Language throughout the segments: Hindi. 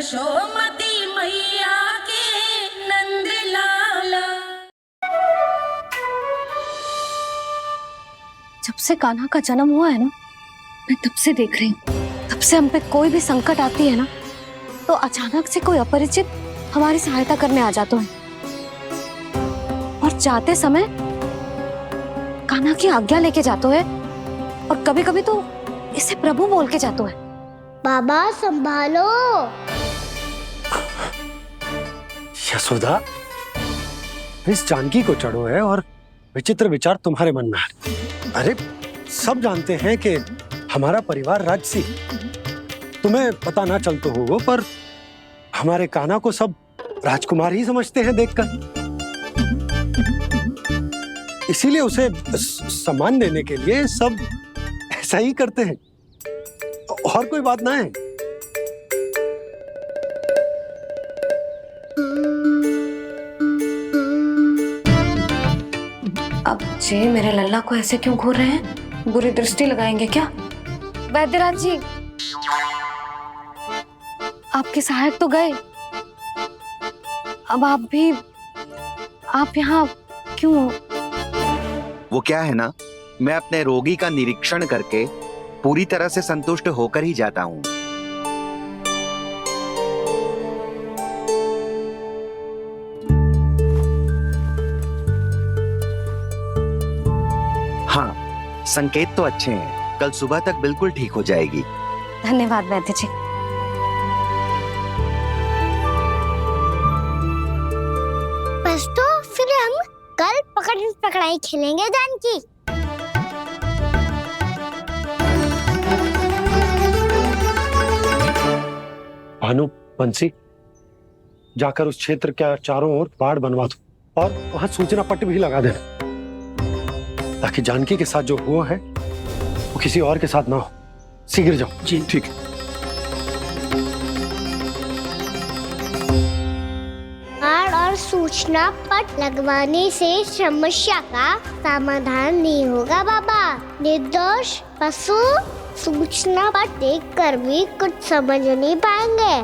यशोमती मैया के नंद लाला। जब से कान्हा का जन्म हुआ है ना, मैं तब से देख रही हूँ, तब से हम पे कोई भी संकट आती है ना, तो अचानक से कोई अपरिचित हमारी सहायता करने आ जाते हैं और जाते समय कान्हा की आज्ञा लेके जाते हैं और कभी कभी तो इसे प्रभु बोल के जाते हैं। बाबा संभालो। यशोदा, इस जानकी को चढ़ो है और विचित्र विचार तुम्हारे मन में है। अरे सब जानते हैं कि हमारा परिवार राजसी, तुम्हें पता ना चल तो हो पर हमारे कान्हा को सब राजकुमार ही समझते हैं देखकर, इसीलिए उसे सम्मान देने के लिए सब ऐसा ही करते हैं, और कोई बात ना है। अब जी मेरे लल्ला को ऐसे क्यों घूर रहे हैं? बुरी दृष्टि लगाएंगे क्या? वैद्यराज जी, आपके सहायक तो गए, अब आप यहाँ क्यों? वो क्या है ना, मैं अपने रोगी का निरीक्षण करके पूरी तरह से संतुष्ट होकर ही जाता हूँ। हाँ, संकेत तो अच्छे हैं, कल सुबह तक बिल्कुल ठीक हो जाएगी। धन्यवाद वैद्य जी। बस तो फिर हम कल पकड़न पकड़ाई खेलेंगे जानकी। भानु, बंसी, जाकर उस क्षेत्र के चारों ओर बाड़ बनवा दो और वहां सूचना पट्ट भी लगा देना, ताकि जानकी के साथ जो हुआ है वो किसी और के साथ ना हो। शीघ्र जाओ। जी ठीक है। बाड़ और सूचना पट लगवाने से समस्या का समाधान नहीं होगा बाबा। निर्दोष पशु सूचना पट देखकर भी कुछ समझ नहीं पाएंगे।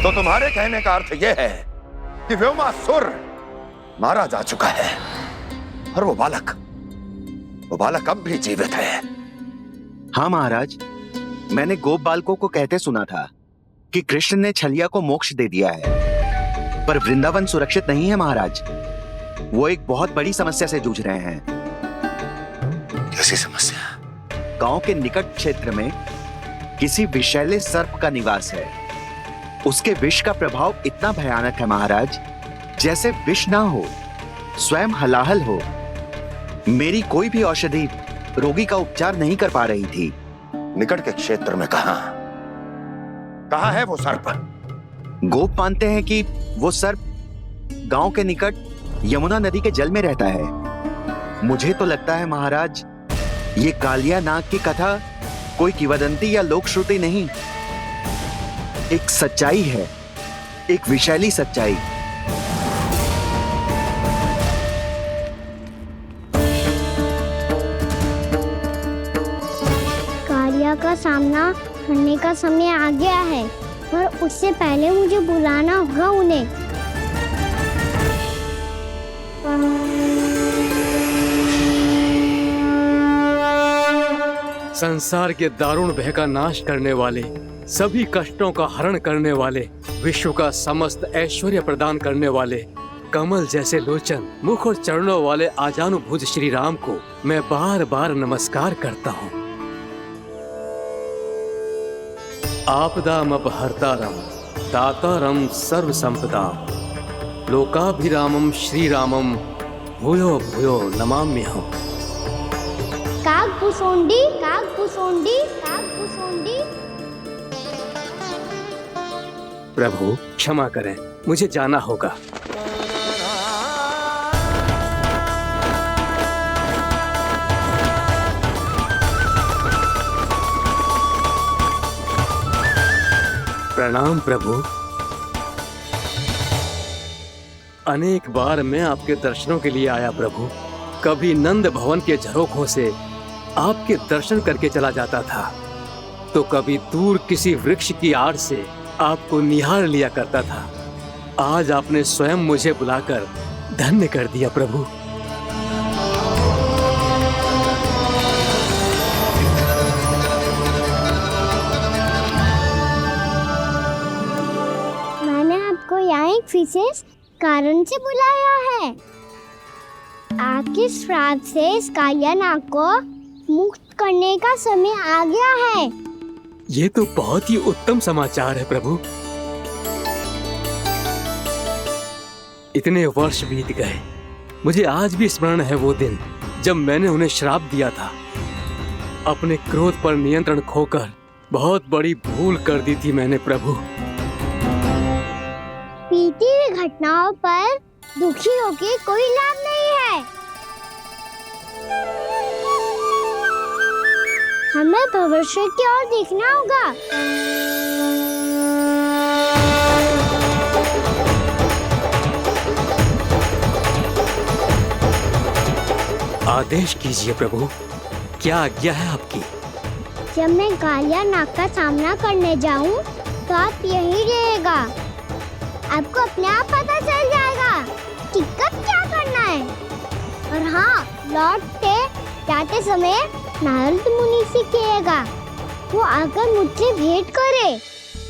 तो तुम्हारे कहने का अर्थ यह है कि व्योमासुर मारा जा चुका है और वो बालक अब भी जीवित है। हाँ महाराज, मैंने गोप बालकों को कहते सुना था कि कृष्ण ने छलिया को मोक्ष दे दिया है, पर वृंदावन सुरक्षित नहीं है महाराज। वो एक बहुत बड़ी समस्या से जूझ रहे हैं। कैसी समस्या? गांव के निकट क्षेत्र में किसी विषैले सर्प का निवास है। उसके विष का प्रभाव इतना भयानक है महाराज, जैसे विष ना हो, स्वयं हलाहल हो। मेरी कोई भी औषधि रोगी का उपचार नहीं कर पा रही थी। निकट के क्षेत्र में कहाँ है वो सर्प? गोप मानते हैं कि वो सर्प गांव के निकट यमुना नदी के जल में रहता है। मुझे तो लगता है महाराज, ये कालिया नाग की कथा कोई किंवदंती या लोक श्रुति नहीं, एक सच्चाई है, एक विषैली सच्चाई। कालिया का सामना करने का समय आ गया है, पर उससे पहले मुझे बुलाना होगा उन्हें। संसार के दारुण भय का नाश करने वाले, सभी कष्टों का हरण करने वाले, विश्व का समस्त ऐश्वर्य प्रदान करने वाले, कमल जैसे लोचन, मुख और चरणों वाले आजानुभुज श्री राम को मैं बार बार नमस्कार करता हूँ। आपदामपहर्तारं दातारं सर्व संपदां लोकाभिरामं श्री रामं भूयो भूयो नमाम्यहम्। काकभुसुंडी काकभुसुंडी काकभुसुंडी। प्रभु क्षमा करें, मुझे जाना होगा। प्रणाम प्रभु। अनेक बार मैं आपके दर्शनों के लिए आया प्रभु। कभी नंद भवन के झरोखों से आपके दर्शन करके चला जाता था, तो कभी दूर किसी वृक्ष की आड़ से आपको निहार लिया करता था। आज आपने स्वयं मुझे बुलाकर धन्य कर दिया प्रभु। मैंने आपको यहाँ एक विशेष कारण से बुलाया है। आपके श्राप से इस कालिया नाग को मुक्त करने का समय आ गया है। ये तो बहुत ही उत्तम समाचार है प्रभु। इतने वर्ष बीत गए, मुझे आज भी स्मरण है वो दिन जब मैंने उन्हें श्राप दिया था। अपने क्रोध पर नियंत्रण खोकर बहुत बड़ी भूल कर दी थी मैंने प्रभु। बीती हुई घटनाओं पर दुखी होके कोई लाभ नहीं है। हमें भविष्य की ओर देखना होगा। आदेश कीजिए प्रभु, क्या आज्ञा है आपकी? जब मैं कालिया नाग का सामना करने जाऊं, तो आप यहीं रहेगा। आपको अपने आप पता चल जाएगा कि कब क्या करना है। और हाँ, लौटते जाते समय नारद मुनि से कहिएगा, वो आकर मुझसे भेंट करे।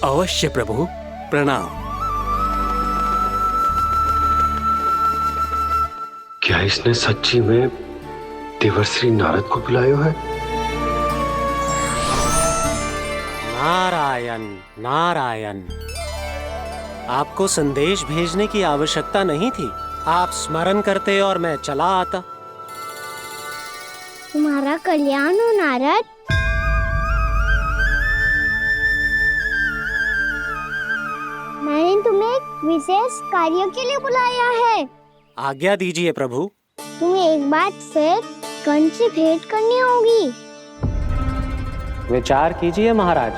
अवश्य प्रभु, प्रणाम। क्या इसने सच्ची में देवर्षि नारद को बुलाया है? नारायण नारायण, आपको संदेश भेजने की आवश्यकता नहीं थी। आप स्मरण करते और मैं चला आता। तुम्हारा कल्याण हो नारद। मैंने तुम्हें एक विशेष कार्य के लिए बुलाया है। आज्ञा दीजिए प्रभु। तुम्हें एक बार फिर कंस से भेंट करनी होगी। विचार कीजिए महाराज,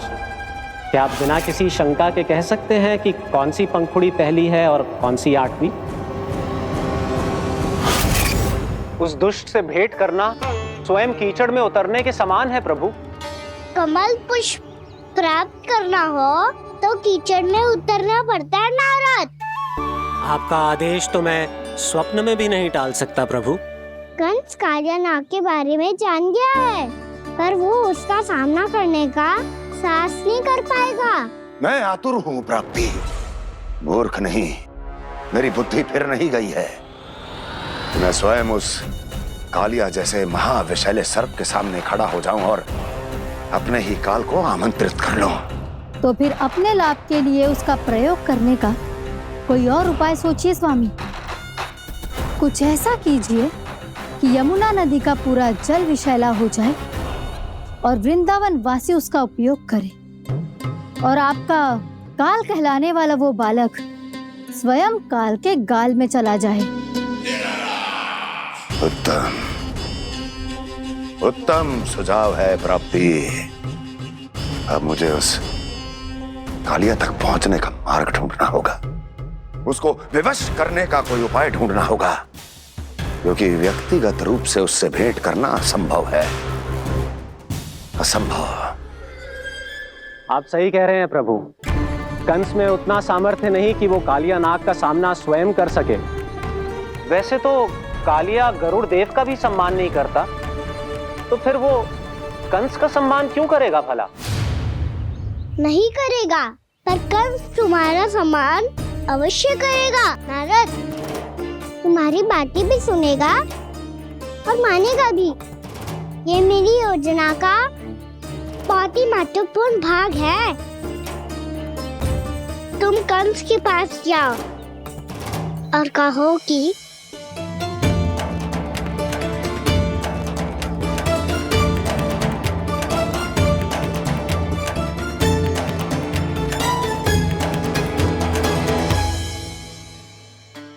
क्या आप बिना किसी शंका के कह सकते हैं कि कौन सी पंखुड़ी पहली है और कौन सी आठवीं? उस दुष्ट से भेंट करना स्वयं कीचड़ में उतरने के समान है प्रभु। कमल पुष्प प्राप्त करना हो तो कीचड़ में उतरना पड़ता है नारद। आपका आदेश तो मैं स्वप्न में भी नहीं टाल सकता प्रभु। कंस कालिया नाग के बारे में जान गया है, पर वो उसका सामना करने का साहस नहीं कर पाएगा। मैं आतुर हूँ प्राप्ति, मूर्ख नहीं। मेरी बुद्धि फिर नहीं गई है। मैं स्वयं उस कालिया जैसे महाविषैले सर्प के सामने खड़ा हो जाऊं और अपने ही काल को आमंत्रित कर लूं। तो फिर अपने लाभ के लिए उसका प्रयोग करने का कोई और उपाय सोचिए स्वामी। कुछ ऐसा कीजिए कि यमुना नदी का पूरा जल विषैला हो जाए और वृंदावन वासी उसका उपयोग करे, और आपका काल कहलाने वाला वो बालक स्वयं काल के गाल में चला जाए। उत्तम उत्तम सुझाव है प्राप्ति। अब मुझे उस कालिया तक पहुंचने का मार्ग ढूंढना होगा। उसको विवश करने का कोई उपाय ढूंढना होगा, क्योंकि व्यक्तिगत रूप से उससे भेंट करना असंभव है। असंभव। आप सही कह रहे हैं प्रभु। कंस में उतना सामर्थ्य नहीं कि वो कालिया नाग का सामना स्वयं कर सके। वैसे तो कालिया गरुड़ देव का भी सम्मान नहीं करता, तो फिर वो कंस का सम्मान क्यों करेगा भला? नहीं करेगा, पर कंस तुम्हारा सम्मान अवश्य करेगा नारद। तुम्हारी बातें भी सुनेगा और मानेगा भी। ये मेरी योजना का बहुत ही महत्वपूर्ण भाग है। तुम कंस के पास जाओ और कहो कि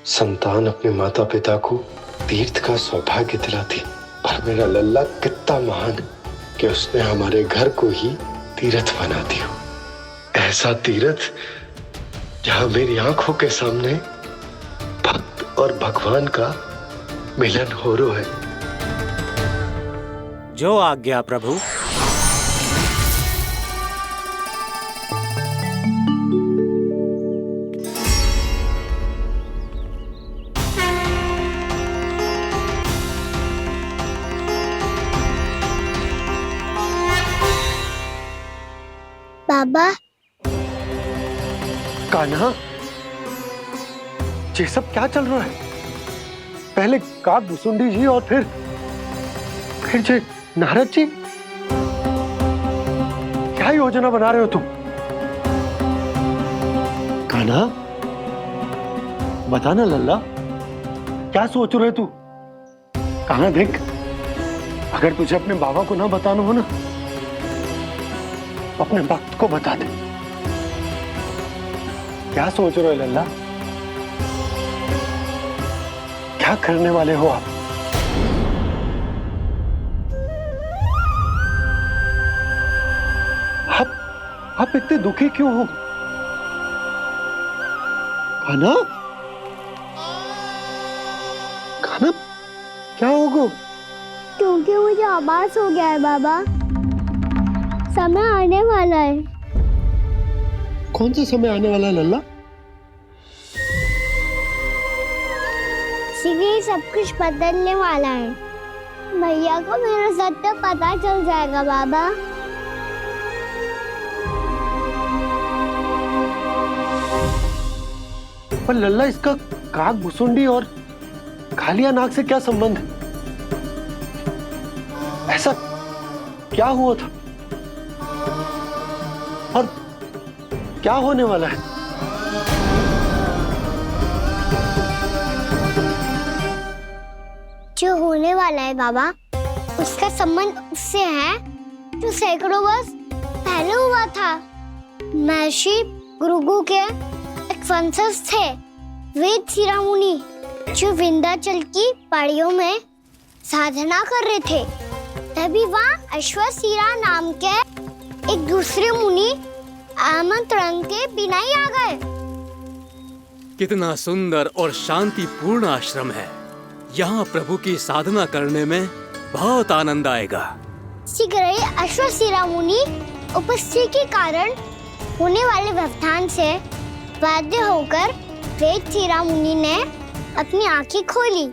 संतान अपने माता पिता को तीर्थ का सौभाग्य दिलाती, और मेरा लल्ला कितना महान कि उसने हमारे घर को ही तीर्थ बना दिया। ऐसा तीर्थ जहां मेरी आंखों के सामने भक्त और भगवान का मिलन हो रो है। जो आज्ञा प्रभु। बाबा, कान्हा, ये सब क्या चल रहा है? पहले काग भुसुंडी जी और फिर जे नारद जी। क्या योजना बना रहे हो तुम? कान्हा, बताना लल्ला, क्या सोच रहे तू? कान्हा देख, अगर तुझे अपने बाबा को ना बताना हो ना, तो अपने भक्त को बता दे। क्या सोच रहे हो लल्ला? क्या करने वाले हो आप? आप इतने दुखी क्यों हो? कान्हा, कान्हा, क्या होगा? क्योंकि मुझे आभास हो गया है बाबा, समय आने वाला है। कौन सा समय आने वाला है लल्ला? शीघ्र ही सब कुछ बदलने वाला है। भैया को मेरा सत्य पता चल जाएगा बाबा। पर लल्ला, इसका काग भुसुंडी और कालिया नाग से क्या संबंध है? ऐसा क्या हुआ था और क्या होने वाला है? जो होने वाला है बाबा, उसका संबंध उससे है जो सैकड़ों वर्ष पहले हुआ था। महर्षि भृगु के एक वंशज थे वेद शिरोमणि, जो विंध्याचल की पहाड़ियों में साधना कर रहे थे। तभी वहाँ अश्वशिरा नाम के एक दूसरे मुनि आमंत्रण के बिना ही आ गए। कितना सुंदर और शांतिपूर्ण आश्रम है। यहाँ प्रभु की साधना करने में बहुत आनंद आएगा। शीघ्र ही अश्वशिरा मुनि उपस्थिति के कारण होने वाले व्यवधान से बाध्य होकर वेद शिरोमणि ने अपनी आंखें खोली।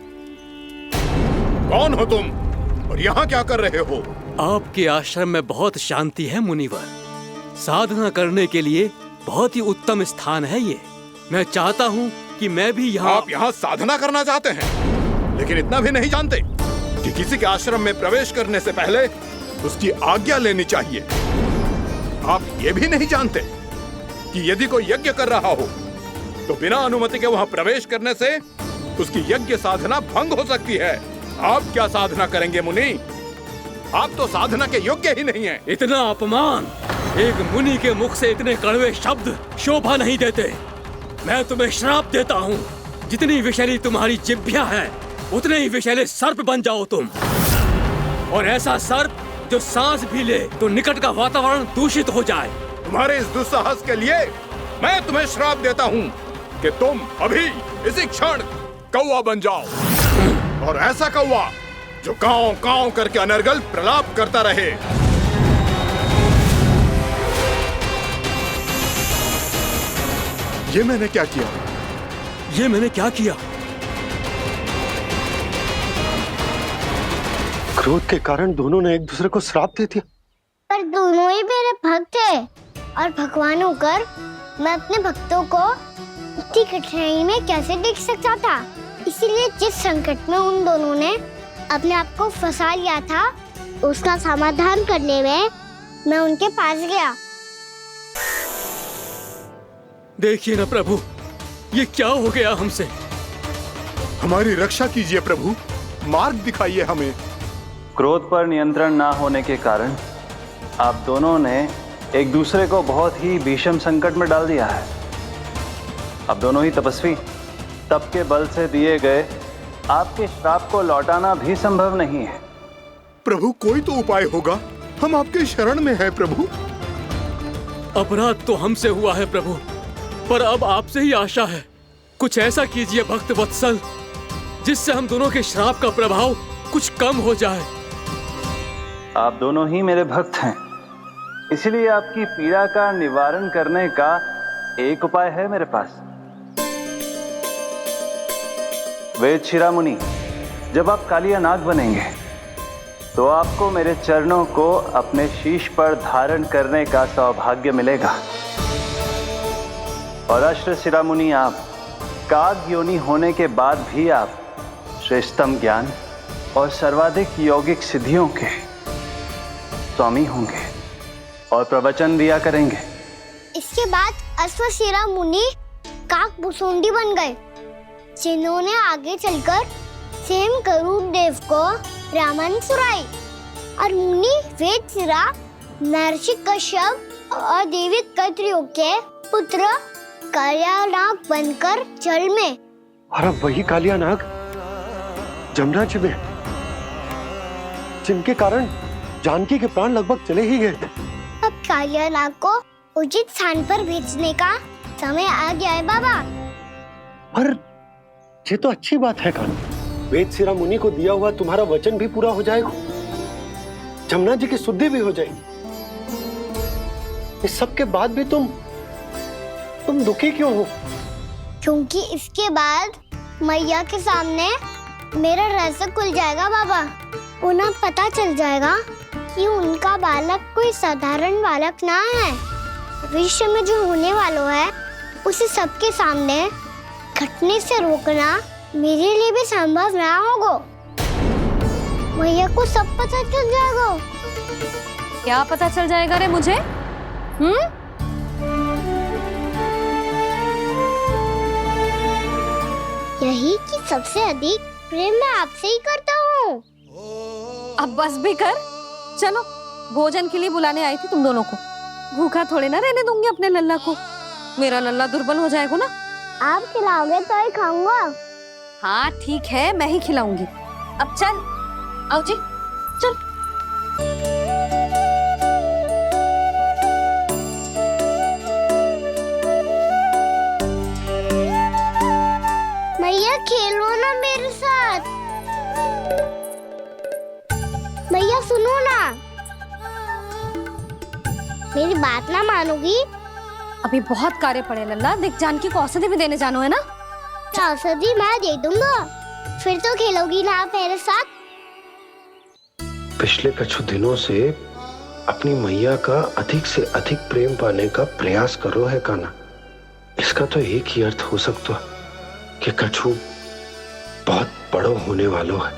कौन हो तुम और यहाँ क्या कर रहे हो? आपके आश्रम में बहुत शांति है मुनिवर। साधना करने के लिए बहुत ही उत्तम स्थान है ये। मैं चाहता हूँ कि मैं भी यहाँ। आप यहाँ साधना करना चाहते हैं, लेकिन इतना भी नहीं जानते कि किसी के आश्रम में प्रवेश करने से पहले उसकी आज्ञा लेनी चाहिए। आप ये भी नहीं जानते कि यदि कोई यज्ञ कर रहा हो तो बिना अनुमति के वहाँ प्रवेश करने से उसकी यज्ञ साधना भंग हो सकती है। आप क्या साधना करेंगे मुनि? आप तो साधना के योग्य ही नहीं हैं। इतना अपमान! एक मुनि के मुख से इतने कड़वे शब्द शोभा नहीं देते। मैं तुम्हें श्राप देता हूँ, जितनी विषैली तुम्हारी जिह्वा है उतने ही विषैले सर्प बन जाओ तुम। और ऐसा सर्प जो सांस भी ले तो निकट का वातावरण दूषित हो जाए। तुम्हारे इस दुस्साहस के लिए मैं तुम्हें श्राप देता हूँ कि तुम अभी इसी क्षण कौवा बन जाओ, और ऐसा कौवा जो कांव कांव करके अनर्गल प्रलाप करता रहे। ये मैंने क्या किया? ये मैंने क्या किया? क्रोध के कारण दोनों ने एक दूसरे को श्राप दे दिया। पर दोनों ही मेरे भक्त थे, और भगवान होकर मैं अपने भक्तों को इतनी कठिनाई में कैसे देख सकता था। इसीलिए जिस संकट में उन दोनों ने अपने आप को फंसा लिया था, उसका समाधान करने में मैं उनके पास गया। देखिए ना प्रभु, ये क्या हो गया हमसे? हमारी रक्षा कीजिए प्रभु, मार्ग दिखाइए हमें। क्रोध पर नियंत्रण ना होने के कारण आप दोनों ने एक दूसरे को बहुत ही भीषण संकट में डाल दिया है। आप दोनों ही तपस्वी, तप के बल से दिए गए आपके श्राप को लौटाना भी संभव नहीं है। प्रभु, कोई तो उपाय होगा, हम आपके शरण में हैं प्रभु। अपराध तो हमसे हुआ है प्रभु, पर अब आपसे ही आशा है। कुछ ऐसा कीजिए भक्त वत्सल, जिससे हम दोनों के श्राप का प्रभाव कुछ कम हो जाए। आप दोनों ही मेरे भक्त हैं, इसलिए आपकी पीड़ा का निवारण करने का एक उपाय है मेरे पास। वेद शिरामुनि, जब आप कालिया नाग बनेंगे तो आपको मेरे चरणों को अपने शीश पर धारण करने का सौभाग्य मिलेगा। और अश्र शिरामुनि, आप काग योनि होने के बाद भी आप श्रेष्ठतम ज्ञान और सर्वाधिक यौगिक सिद्धियों के स्वामी होंगे और प्रवचन दिया करेंगे। इसके बाद अश्वशिरा मुनि काक भुसुंडी बन गए, जिन्होंने आगे चलकर स्वयं गरुड़ देव को रामायण सुनाई। और मुनि वेदशिरा महर्षि कश्यप और देवी कत्रियों के पुत्र कालिया नाग बनकर जल में। और अब वही कालिया नाग जमराज में, जिनके कारण जानकी के प्राण लगभग चले ही गए थे। अब कालिया नाग को उचित स्थान पर भेजने का समय आ गया है बाबा। पर ये तो अच्छी बात है कान, वेद शिरा मुनि को दिया हुआ तुम्हारा वचन भी पूरा हो जाएगा, जमुना जी की शुद्धि भी हो जाएगी। इस सब के बाद भी तुम दुखी क्यों हो? क्योंकि इसके बाद मैया के सामने मेरा रहस्य खुल जाएगा बाबा। उन्हें पता चल जाएगा कि उनका बालक कोई साधारण बालक ना है। भविष्य में जो होने वाला है उसे सबके सामने घटने से रोकना मेरे लिए भी संभव ना होगा। मैया को सब पता चल जाएगा। क्या पता चल जाएगा रे मुझे? यही कि सबसे अधिक प्रेम मैं आपसे ही करता हूँ। अब बस भी कर, चलो भोजन के लिए बुलाने आई थी तुम दोनों को। भूखा थोड़े ना रहने दूंगी अपने लल्ला को, मेरा लल्ला दुर्बल हो जाएगा ना। आप खिलाओगे तो ही खाऊंगा। हाँ ठीक है, मैं ही खिलाऊंगी। अब चल, आओ जी चल। मैया खेलो ना मेरे साथ। मैया सुनो ना, मेरी बात ना मानोगी? अभी बहुत कार्य पड़े लल्ला, देख जानकी को औषधि भी देने जानो है ना। औषधि मैं दे दूंगा, फिर तो खेलोगी ना आप मेरे साथ। पिछले कुछ दिनों से अपनी मैया का अधिक से अधिक प्रेम पाने का प्रयास करो है कान्हा। इसका तो एक ही अर्थ हो सकता कि कछु बहुत बड़ो होने वालों है।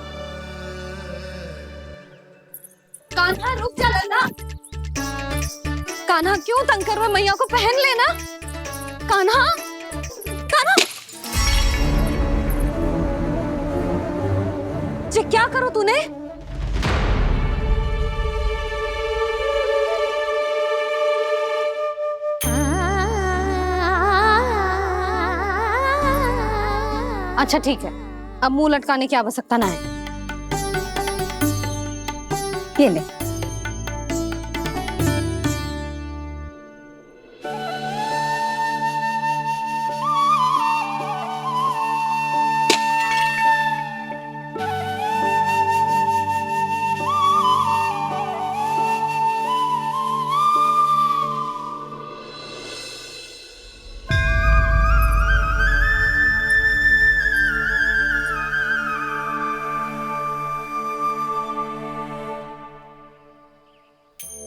कान्हा रुक जा लल्ला। कान्हा क्यों तंग कर रहा है? मैया को पहन लेना। कान्हा, कान्हा, ये क्या करो तूने? अच्छा ठीक है, अब मुंह लटकाने की आवश्यकता ना है। ये ले।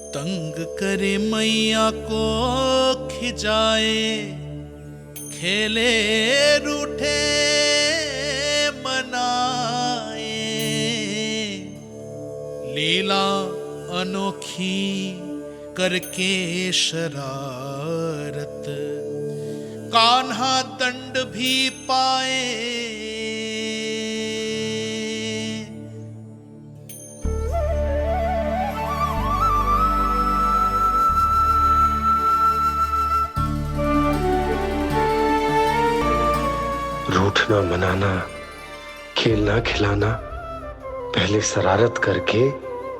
तंग करे मैया को खिजाए, खेले रूठे मनाए, लीला अनोखी करके शरारत, कान्हा दंड भी पाए। रूठना मनाना, खेलना खिलाना, पहले शरारत करके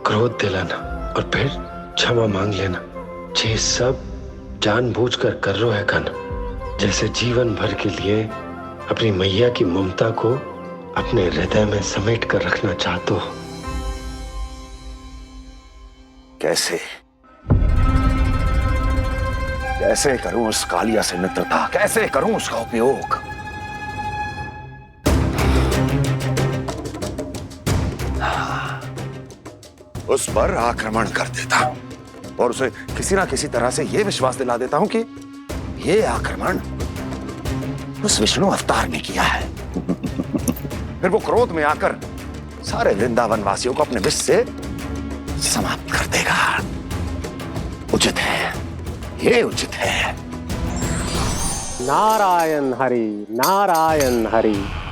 क्रोध दिलाना और फिर क्षमा मांग लेना, ये सब जानबूझकर कर रहे है कान्हा। जैसे जीवन भर के लिए अपनी मैया की ममता को अपने हृदय में समेट कर रखना चाहते हो। कैसे कैसे करूं उस कालिया से मित्रता, कैसे करूं उसका उपयोग? उस पर आक्रमण कर देता हूं और उसे किसी ना किसी तरह से यह विश्वास दिला देता हूं कि यह आक्रमण उस विष्णु अवतार ने किया है। फिर वो क्रोध में आकर सारे वृंदावन वासियों को अपने विष से समाप्त कर देगा। उचित है, ये उचित है। नारायण हरि, नारायण हरि।